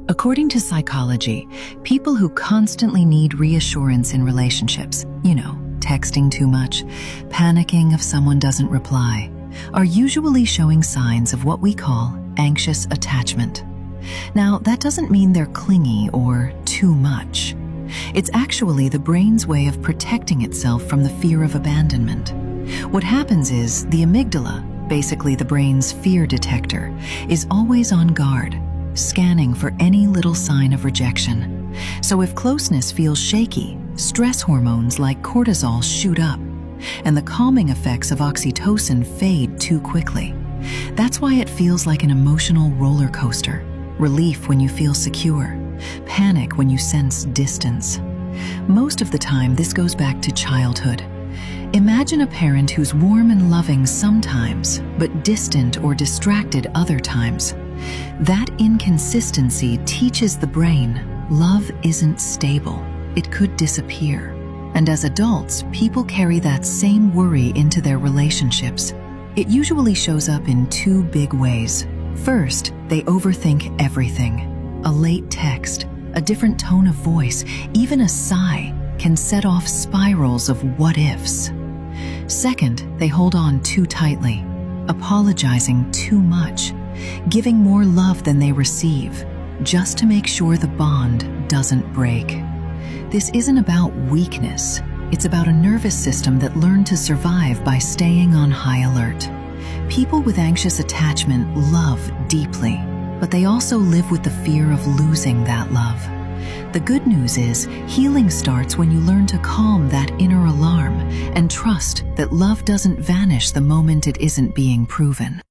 According to psychology, people who constantly need reassurance in relationships, texting too much, panicking if someone doesn't reply, are usually showing signs of what we call anxious attachment. Now, that doesn't mean they're clingy or too much. It's actually the brain's way of protecting itself from the fear of abandonment. What happens is the amygdala, basically the brain's fear detector, is always on guard, scanning for any little sign of rejection. So if closeness feels shaky, stress hormones like cortisol shoot up, and the calming effects of oxytocin fade too quickly. That's why it feels like an emotional roller coaster. Relief when you feel secure, panic when you sense distance. Most of the time, this goes back to childhood. Imagine a parent who's warm and loving sometimes, but distant or distracted other times. That inconsistency teaches the brain love isn't stable. It could disappear. And as adults, people carry that same worry into their relationships. It usually shows up in two big ways. First, they overthink everything. A late text, a different tone of voice, even a sigh can set off spirals of what-ifs. Second, they hold on too tightly, apologizing too much, giving more love than they receive, just to make sure the bond doesn't break. This isn't about weakness. It's about a nervous system that learned to survive by staying on high alert. People with anxious attachment love deeply, but they also live with the fear of losing that love. The good news is, healing starts when you learn to calm that inner alarm and trust that love doesn't vanish the moment it isn't being proven.